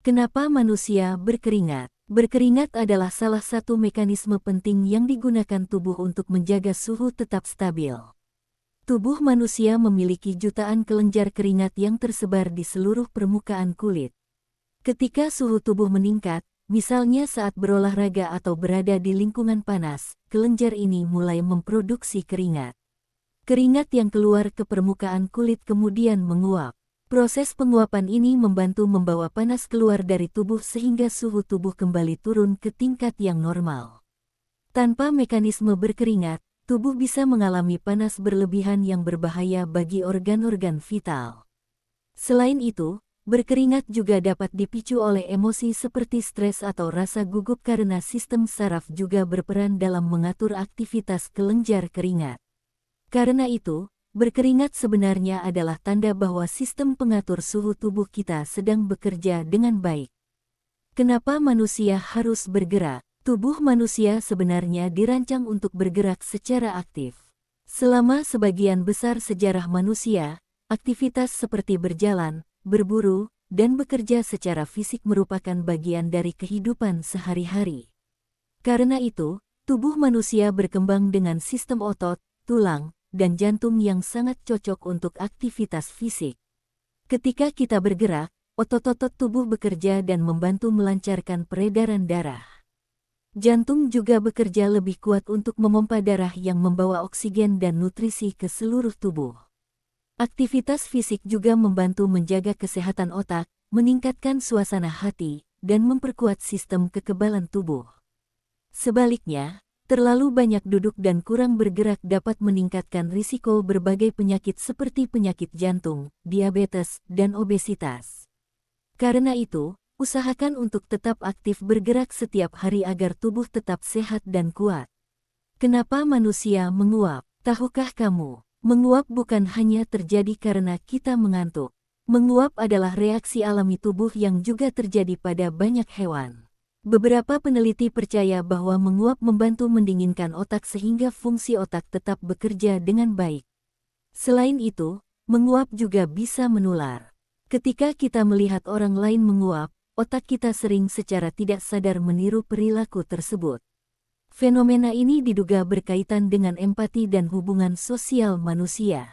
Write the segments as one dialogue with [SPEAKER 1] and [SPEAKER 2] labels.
[SPEAKER 1] Kenapa manusia berkeringat? Berkeringat adalah salah satu mekanisme penting yang digunakan tubuh untuk menjaga suhu tetap stabil. Tubuh manusia memiliki jutaan kelenjar keringat yang tersebar di seluruh permukaan kulit. Ketika suhu tubuh meningkat, misalnya saat berolahraga atau berada di lingkungan panas, kelenjar ini mulai memproduksi keringat. Keringat yang keluar ke permukaan kulit kemudian menguap. Proses penguapan ini membantu membawa panas keluar dari tubuh sehingga suhu tubuh kembali turun ke tingkat yang normal. Tanpa mekanisme berkeringat, tubuh bisa mengalami panas berlebihan yang berbahaya bagi organ-organ vital. Selain itu, berkeringat juga dapat dipicu oleh emosi seperti stres atau rasa gugup karena sistem saraf juga berperan dalam mengatur aktivitas kelenjar keringat. Karena itu, berkeringat sebenarnya adalah tanda bahwa sistem pengatur suhu tubuh kita sedang bekerja dengan baik. Kenapa manusia harus bergerak? Tubuh manusia sebenarnya dirancang untuk bergerak secara aktif. Selama sebagian besar sejarah manusia, aktivitas seperti berjalan, berburu, dan bekerja secara fisik merupakan bagian dari kehidupan sehari-hari. Karena itu, tubuh manusia berkembang dengan sistem otot, tulang, dan jantung yang sangat cocok untuk aktivitas fisik. Ketika kita bergerak, otot-otot tubuh bekerja dan membantu melancarkan peredaran darah. Jantung juga bekerja lebih kuat untuk memompa darah yang membawa oksigen dan nutrisi ke seluruh tubuh. Aktivitas fisik juga membantu menjaga kesehatan otak, meningkatkan suasana hati, dan memperkuat sistem kekebalan tubuh. Sebaliknya, terlalu banyak duduk dan kurang bergerak dapat meningkatkan risiko berbagai penyakit seperti penyakit jantung, diabetes, dan obesitas. Karena itu, usahakan untuk tetap aktif bergerak setiap hari agar tubuh tetap sehat dan kuat. Kenapa manusia menguap? Tahukah kamu, menguap bukan hanya terjadi karena kita mengantuk. Menguap adalah reaksi alami tubuh yang juga terjadi pada banyak hewan. Beberapa peneliti percaya bahwa menguap membantu mendinginkan otak sehingga fungsi otak tetap bekerja dengan baik. Selain itu, menguap juga bisa menular. Ketika kita melihat orang lain menguap, otak kita sering secara tidak sadar meniru perilaku tersebut. Fenomena ini diduga berkaitan dengan empati dan hubungan sosial manusia.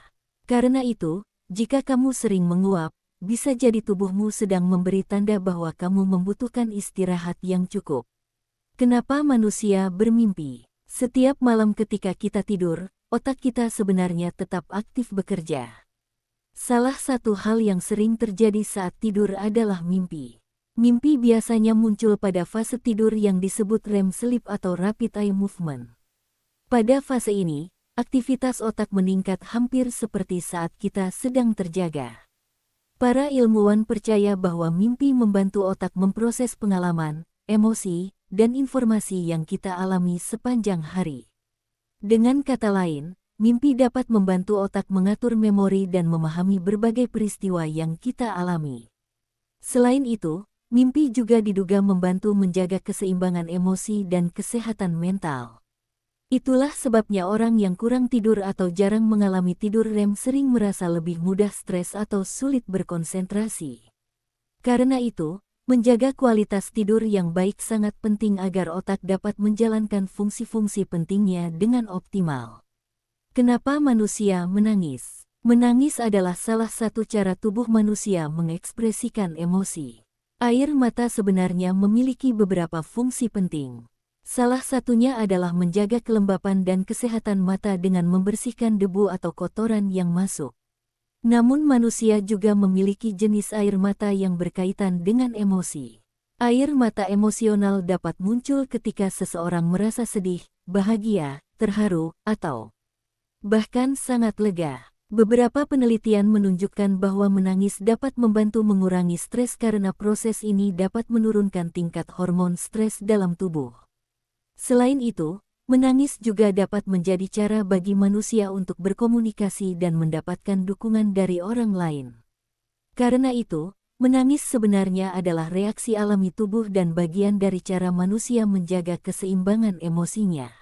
[SPEAKER 1] Karena itu, jika kamu sering menguap, bisa jadi tubuhmu sedang memberi tanda bahwa kamu membutuhkan istirahat yang cukup. Kenapa manusia bermimpi? Setiap malam ketika kita tidur, otak kita sebenarnya tetap aktif bekerja. Salah satu hal yang sering terjadi saat tidur adalah mimpi. Mimpi biasanya muncul pada fase tidur yang disebut REM sleep atau Rapid Eye Movement. Pada fase ini, aktivitas otak meningkat hampir seperti saat kita sedang terjaga. Para ilmuwan percaya bahwa mimpi membantu otak memproses pengalaman, emosi, dan informasi yang kita alami sepanjang hari. Dengan kata lain, mimpi dapat membantu otak mengatur memori dan memahami berbagai peristiwa yang kita alami. Selain itu, mimpi juga diduga membantu menjaga keseimbangan emosi dan kesehatan mental. Itulah sebabnya orang yang kurang tidur atau jarang mengalami tidur REM sering merasa lebih mudah stres atau sulit berkonsentrasi. Karena itu, menjaga kualitas tidur yang baik sangat penting agar otak dapat menjalankan fungsi-fungsi pentingnya dengan optimal. Kenapa manusia menangis? Menangis adalah salah satu cara tubuh manusia mengekspresikan emosi. Air mata sebenarnya memiliki beberapa fungsi penting. Salah satunya adalah menjaga kelembapan dan kesehatan mata dengan membersihkan debu atau kotoran yang masuk. Namun manusia juga memiliki jenis air mata yang berkaitan dengan emosi. Air mata emosional dapat muncul ketika seseorang merasa sedih, bahagia, terharu, atau bahkan sangat lega. Beberapa penelitian menunjukkan bahwa menangis dapat membantu mengurangi stres karena proses ini dapat menurunkan tingkat hormon stres dalam tubuh. Selain itu, menangis juga dapat menjadi cara bagi manusia untuk berkomunikasi dan mendapatkan dukungan dari orang lain. Karena itu, menangis sebenarnya adalah reaksi alami tubuh dan bagian dari cara manusia menjaga keseimbangan emosinya.